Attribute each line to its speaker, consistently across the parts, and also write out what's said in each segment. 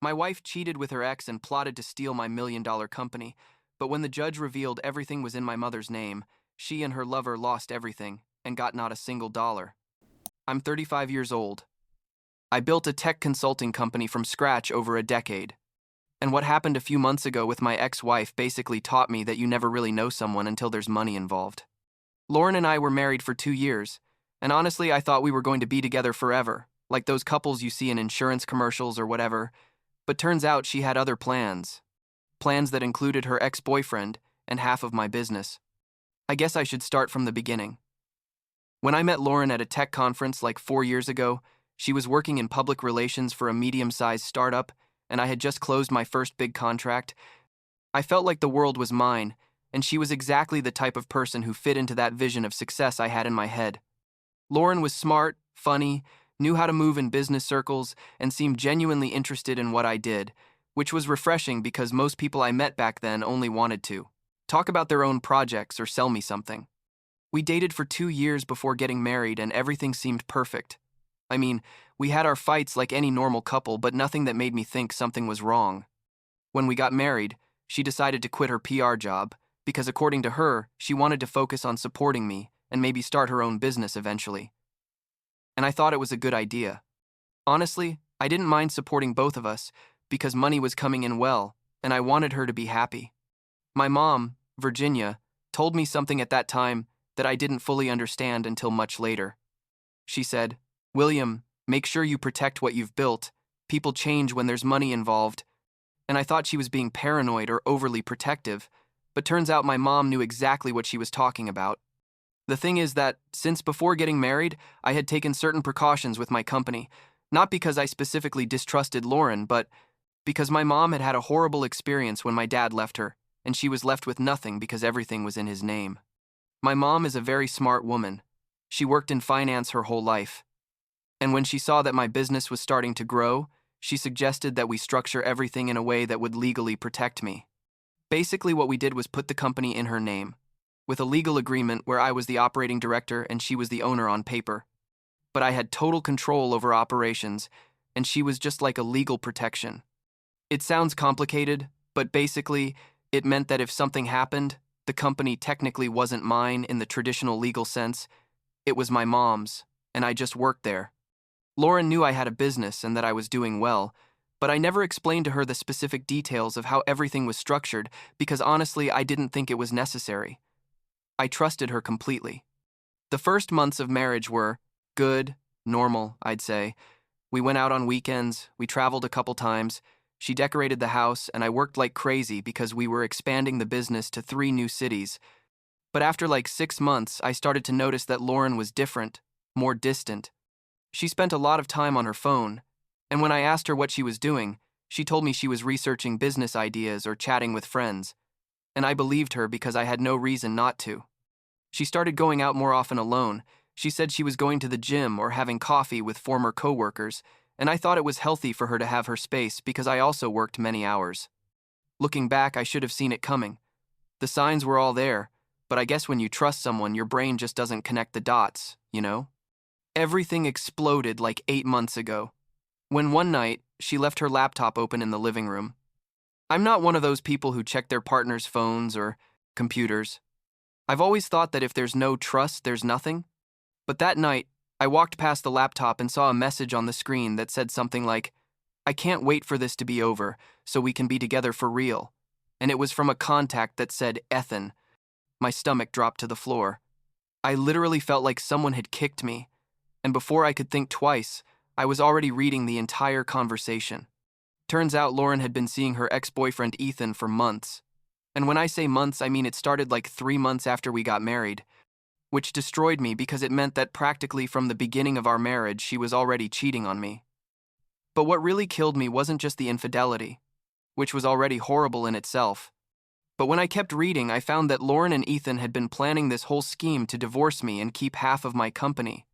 Speaker 1: My wife cheated with her ex and plotted to steal my $1 million company, but when the judge revealed everything was in my mother's name, she and her lover lost everything and got not a single dollar. I'm 35 years old. I built a tech consulting company from scratch over a decade. And what happened a few months ago with my ex-wife basically taught me that you never really know someone until there's money involved. Lauren and I were married for 2 years, and honestly, I thought we were going to be together forever, like those couples you see in insurance commercials or whatever, but turns out she had other plans. Plans that included her ex-boyfriend and half of my business. I guess I should start from the beginning. When I met Lauren at a tech conference like 4 years ago, she was working in public relations for a medium-sized startup, and I had just closed my first big contract. I felt like the world was mine, and she was exactly the type of person who fit into that vision of success I had in my head. Lauren was smart, funny, knew how to move in business circles, and seemed genuinely interested in what I did, which was refreshing because most people I met back then only wanted to talk about their own projects or sell me something. We dated for 2 years before getting married, and everything seemed perfect. I mean, we had our fights like any normal couple, but nothing that made me think something was wrong. When we got married, she decided to quit her PR job because, according to her, she wanted to focus on supporting me and maybe start her own business eventually. And I thought it was a good idea. Honestly, I didn't mind supporting both of us because money was coming in well, and I wanted her to be happy. My mom, Virginia, told me something at that time that I didn't fully understand until much later. She said, "William, make sure you protect what you've built. People change when there's money involved." And I thought she was being paranoid or overly protective, but turns out my mom knew exactly what she was talking about. The thing is that, since before getting married, I had taken certain precautions with my company, not because I specifically distrusted Lauren, but because my mom had had a horrible experience when my dad left her, and she was left with nothing because everything was in his name. My mom is a very smart woman. She worked in finance her whole life. And when she saw that my business was starting to grow, she suggested that we structure everything in a way that would legally protect me. Basically, what we did was put the company in her name, with a legal agreement where I was the operating director and she was the owner on paper. But I had total control over operations, and she was just like a legal protection. It sounds complicated, but basically, it meant that if something happened, the company technically wasn't mine in the traditional legal sense. It was my mom's, and I just worked there. Lauren knew I had a business and that I was doing well, but I never explained to her the specific details of how everything was structured because honestly, I didn't think it was necessary. I trusted her completely. The first months of marriage were good, normal, I'd say. We went out on weekends, we traveled a couple times, she decorated the house, and I worked like crazy because we were expanding the business to 3 new cities. But after like 6 months, I started to notice that Lauren was different, more distant. She spent a lot of time on her phone, and when I asked her what she was doing, she told me she was researching business ideas or chatting with friends, and I believed her because I had no reason not to. She started going out more often alone. She said she was going to the gym or having coffee with former coworkers, and I thought it was healthy for her to have her space because I also worked many hours. Looking back, I should have seen it coming. The signs were all there, but I guess when you trust someone, your brain just doesn't connect the dots, you know? Everything exploded like 8 months ago, when one night, she left her laptop open in the living room. I'm not one of those people who check their partner's phones or computers. I've always thought that if there's no trust, there's nothing. But that night, I walked past the laptop and saw a message on the screen that said something like, "I can't wait for this to be over, so we can be together for real." And it was from a contact that said Ethan. My stomach dropped to the floor. I literally felt like someone had kicked me. And before I could think twice, I was already reading the entire conversation. Turns out Lauren had been seeing her ex-boyfriend Ethan for months. And when I say months, I mean it started like 3 months after we got married, which destroyed me because it meant that practically from the beginning of our marriage, she was already cheating on me. But what really killed me wasn't just the infidelity, which was already horrible in itself. But when I kept reading, I found that Lauren and Ethan had been planning this whole scheme to divorce me and keep half of my company.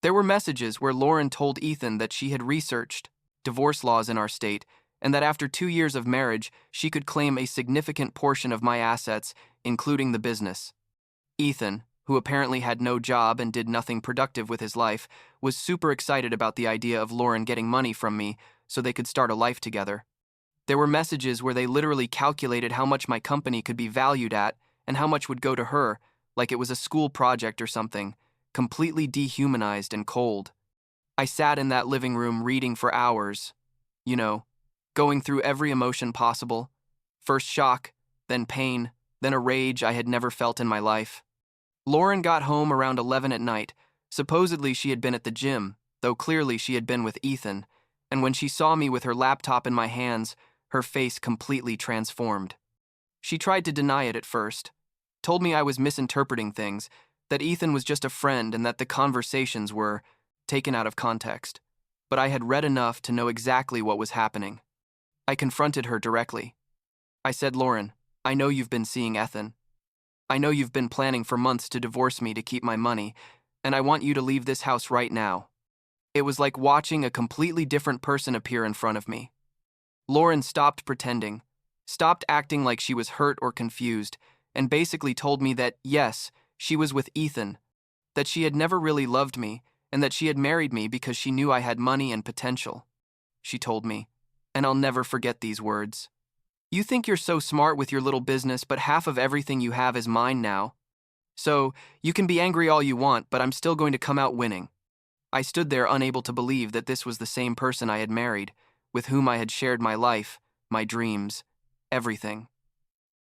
Speaker 1: There were messages where Lauren told Ethan that she had researched divorce laws in our state and that after 2 years of marriage, she could claim a significant portion of my assets, including the business. Ethan, who apparently had no job and did nothing productive with his life, was super excited about the idea of Lauren getting money from me, so they could start a life together. There were messages where they literally calculated how much my company could be valued at and how much would go to her, like it was a school project or something, completely dehumanized and cold. I sat in that living room reading for hours, you know, going through every emotion possible. First shock, then pain, then a rage I had never felt in my life. Lauren got home around 11 at night. Supposedly she had been at the gym, though clearly she had been with Ethan, and when she saw me with her laptop in my hands, her face completely transformed. She tried to deny it at first, told me I was misinterpreting things, that Ethan was just a friend and that the conversations were taken out of context. But I had read enough to know exactly what was happening. I confronted her directly. I said, Lauren, I know you've been seeing Ethan. I know you've been planning for months to divorce me to keep my money, and I want you to leave this house right now. It was like watching a completely different person appear in front of me. Lauren stopped pretending, stopped acting like she was hurt or confused, and basically told me that, yes, she was with Ethan, that she had never really loved me, and that she had married me because she knew I had money and potential. She told me, and I'll never forget these words. You think you're so smart with your little business, but half of everything you have is mine now. So, you can be angry all you want, but I'm still going to come out winning. I stood there unable to believe that this was the same person I had married, with whom I had shared my life, my dreams, everything.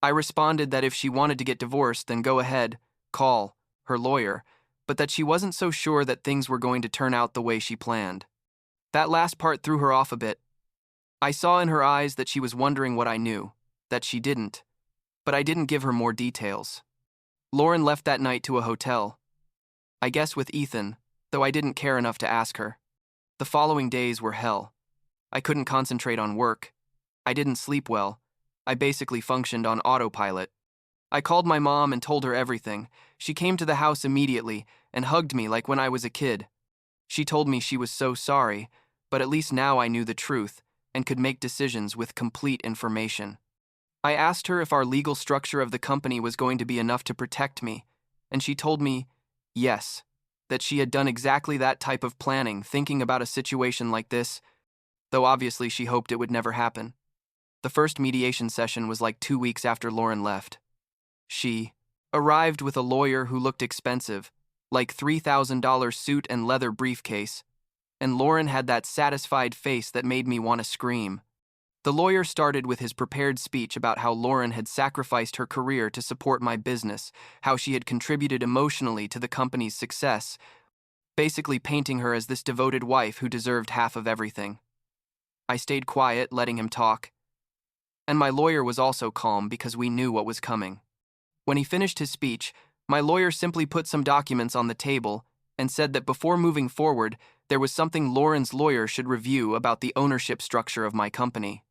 Speaker 1: I responded that if she wanted to get divorced, then go ahead, call her lawyer, but that she wasn't so sure that things were going to turn out the way she planned. That last part threw her off a bit. I saw in her eyes that she was wondering what I knew, that she didn't, but I didn't give her more details. Lauren left that night to a hotel. I guess with Ethan, though I didn't care enough to ask her. The following days were hell. I couldn't concentrate on work. I didn't sleep well. I basically functioned on autopilot. I called my mom and told her everything. She came to the house immediately and hugged me like when I was a kid. She told me she was so sorry, but at least now I knew the truth and could make decisions with complete information. I asked her if our legal structure of the company was going to be enough to protect me, and she told me, yes, that she had done exactly that type of planning, thinking about a situation like this, though obviously she hoped it would never happen. The first mediation session was like 2 weeks after Lauren left. She arrived with a lawyer who looked expensive, like $3,000 suit and leather briefcase, and Lauren had that satisfied face that made me want to scream. The lawyer started with his prepared speech about how Lauren had sacrificed her career to support my business, how she had contributed emotionally to the company's success, basically painting her as this devoted wife who deserved half of everything. I stayed quiet, letting him talk. And my lawyer was also calm because we knew what was coming. When he finished his speech, my lawyer simply put some documents on the table and said that before moving forward, there was something Lauren's lawyer should review about the ownership structure of my company.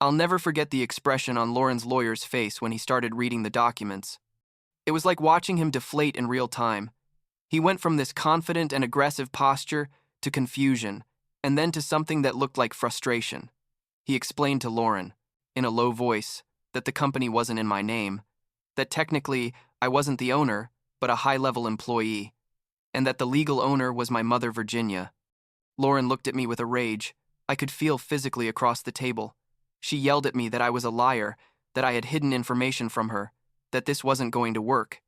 Speaker 1: I'll never forget the expression on Lauren's lawyer's face when he started reading the documents. It was like watching him deflate in real time. He went from this confident and aggressive posture to confusion, and then to something that looked like frustration. He explained to Lauren, in a low voice, that the company wasn't in my name, that technically I wasn't the owner, but a high-level employee, and that the legal owner was my mother, Virginia. Lauren looked at me with a rage. I could feel physically across the table. She yelled at me that I was a liar, that I had hidden information from her, that this wasn't going to work.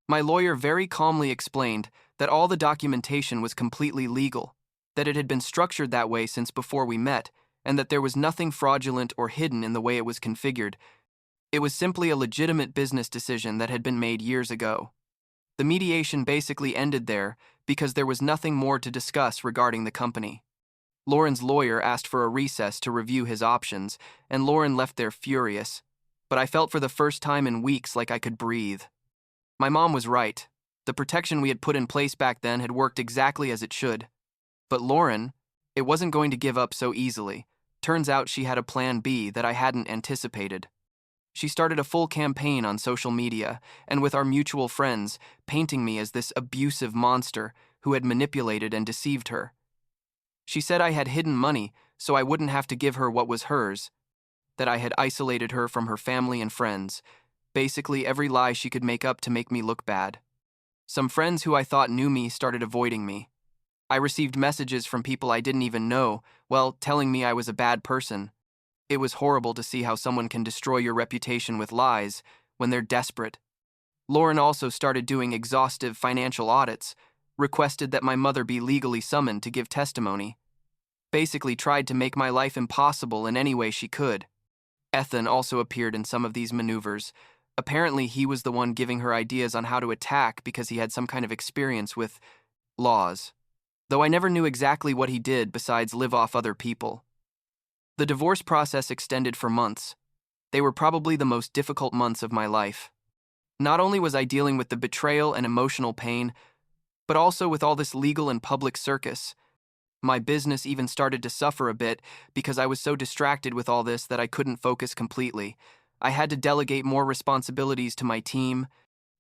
Speaker 1: My lawyer very calmly explained that all the documentation was completely legal, that it had been structured that way since before we met, and that there was nothing fraudulent or hidden in the way it was configured. It was simply a legitimate business decision that had been made years ago. The mediation basically ended there because there was nothing more to discuss regarding the company. Lauren's lawyer asked for a recess to review his options, and Lauren left there furious, but I felt for the first time in weeks like I could breathe. My mom was right. The protection we had put in place back then had worked exactly as it should. But Lauren, it wasn't going to give up so easily. Turns out she had a plan B that I hadn't anticipated. She started a full campaign on social media, and with our mutual friends, painting me as this abusive monster who had manipulated and deceived her. She said I had hidden money so I wouldn't have to give her what was hers, that I had isolated her from her family and friends, basically every lie she could make up to make me look bad. Some friends who I thought knew me started avoiding me. I received messages from people I didn't even know, well, telling me I was a bad person. It was horrible to see how someone can destroy your reputation with lies when they're desperate. Lauren also started doing exhaustive financial audits, requested that my mother be legally summoned to give testimony, basically tried to make my life impossible in any way she could. Ethan also appeared in some of these maneuvers. Apparently, he was the one giving her ideas on how to attack because he had some kind of experience with laws, though I never knew exactly what he did besides live off other people. The divorce process extended for months. They were probably the most difficult months of my life. Not only was I dealing with the betrayal and emotional pain, but also with all this legal and public circus. My business even started to suffer a bit because I was so distracted with all this that I couldn't focus completely. I had to delegate more responsibilities to my team,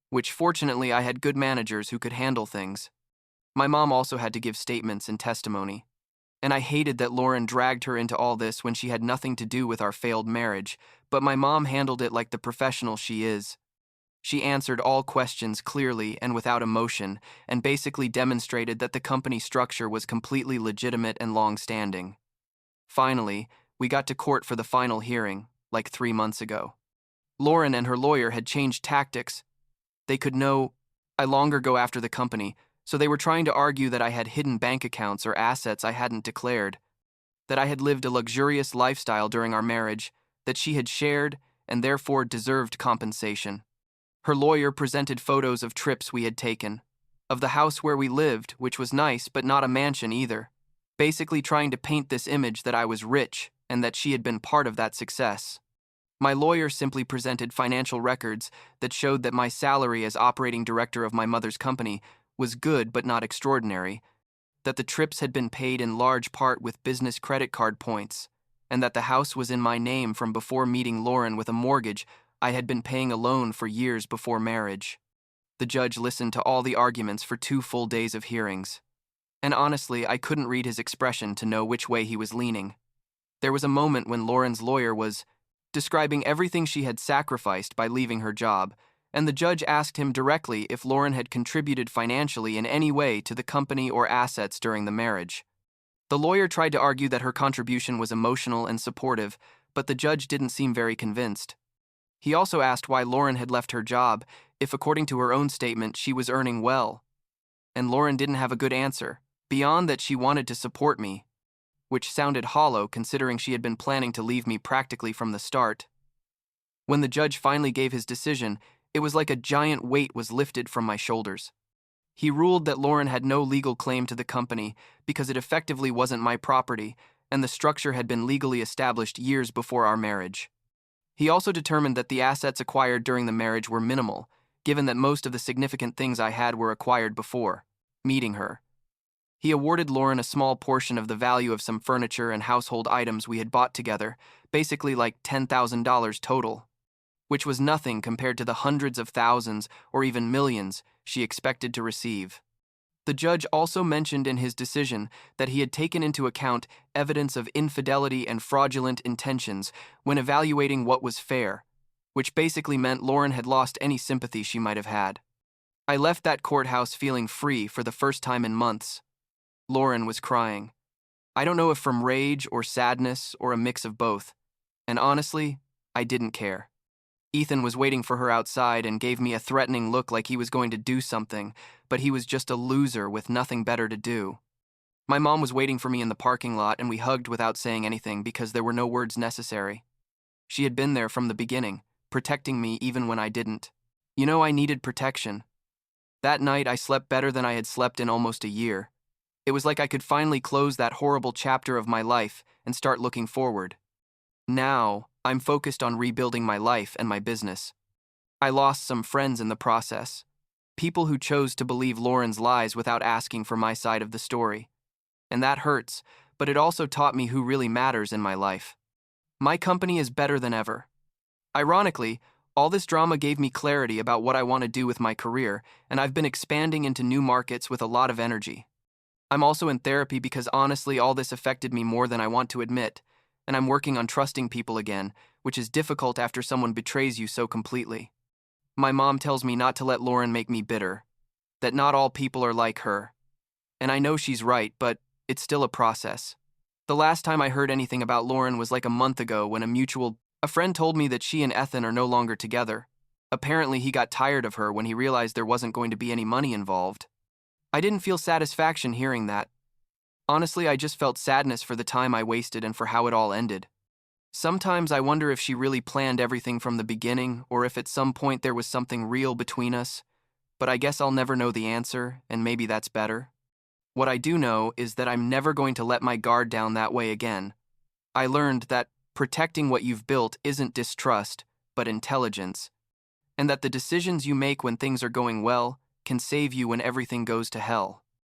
Speaker 1: which fortunately I had good managers who could handle things. My mom also had to give statements and testimony. And I hated that Lauren dragged her into all this when she had nothing to do with our failed marriage, but my mom handled it like the professional she is. She answered all questions clearly and without emotion, and basically demonstrated that the company structure was completely legitimate and long-standing. Finally, we got to court for the final hearing, like 3 months ago. Lauren and her lawyer had changed tactics. They could no longer go after the company, so they were trying to argue that I had hidden bank accounts or assets I hadn't declared, that I had lived a luxurious lifestyle during our marriage, that she had shared and therefore deserved compensation. Her lawyer presented photos of trips we had taken, of the house where we lived, which was nice but not a mansion either, basically trying to paint this image that I was rich and that she had been part of that success. My lawyer simply presented financial records that showed that my salary as operating director of my mother's company was good but not extraordinary, that the trips had been paid in large part with business credit card points, and that the house was in my name from before meeting Lauren with a mortgage I had been paying a loan for years before marriage. The judge listened to all the arguments for 2 full days of hearings. And honestly, I couldn't read his expression to know which way he was leaning. There was a moment when Lauren's lawyer was describing everything she had sacrificed by leaving her job, and the judge asked him directly if Lauren had contributed financially in any way to the company or assets during the marriage. The lawyer tried to argue that her contribution was emotional and supportive, but the judge didn't seem very convinced. He also asked why Lauren had left her job, if according to her own statement she was earning well. And Lauren didn't have a good answer, beyond that she wanted to support me, which sounded hollow considering she had been planning to leave me practically from the start. When the judge finally gave his decision, it was like a giant weight was lifted from my shoulders. He ruled that Lauren had no legal claim to the company because it effectively wasn't my property, and the structure had been legally established years before our marriage. He also determined that the assets acquired during the marriage were minimal, given that most of the significant things I had were acquired before meeting her. He awarded Lauren a small portion of the value of some furniture and household items we had bought together, basically like $10,000 total, which was nothing compared to the hundreds of thousands or even millions she expected to receive. The judge also mentioned in his decision that he had taken into account evidence of infidelity and fraudulent intentions when evaluating what was fair, which basically meant Lauren had lost any sympathy she might have had. I left that courthouse feeling free for the first time in months. Lauren was crying. I don't know if from rage or sadness or a mix of both, and honestly, I didn't care. Ethan was waiting for her outside and gave me a threatening look like he was going to do something, but he was just a loser with nothing better to do. My mom was waiting for me in the parking lot and we hugged without saying anything because there were no words necessary. She had been there from the beginning, protecting me even when I didn't. You know, I needed protection. That night I slept better than I had slept in almost a year. It was like I could finally close that horrible chapter of my life and start looking forward. Now, I'm focused on rebuilding my life and my business. I lost some friends in the process. People who chose to believe Lauren's lies without asking for my side of the story. And that hurts, but it also taught me who really matters in my life. My company is better than ever. Ironically, all this drama gave me clarity about what I want to do with my career, and I've been expanding into new markets with a lot of energy. I'm also in therapy because honestly, all this affected me more than I want to admit, and I'm working on trusting people again, which is difficult after someone betrays you so completely. My mom tells me not to let Lauren make me bitter, that not all people are like her. And I know she's right, but it's still a process. The last time I heard anything about Lauren was like a month ago when a friend told me that she and Ethan are no longer together. Apparently, he got tired of her when he realized there wasn't going to be any money involved. I didn't feel satisfaction hearing that. Honestly, I just felt sadness for the time I wasted and for how it all ended. Sometimes I wonder if she really planned everything from the beginning or if at some point there was something real between us, but I guess I'll never know the answer, and maybe that's better. What I do know is that I'm never going to let my guard down that way again. I learned that protecting what you've built isn't distrust, but intelligence, and that the decisions you make when things are going well can save you when everything goes to hell.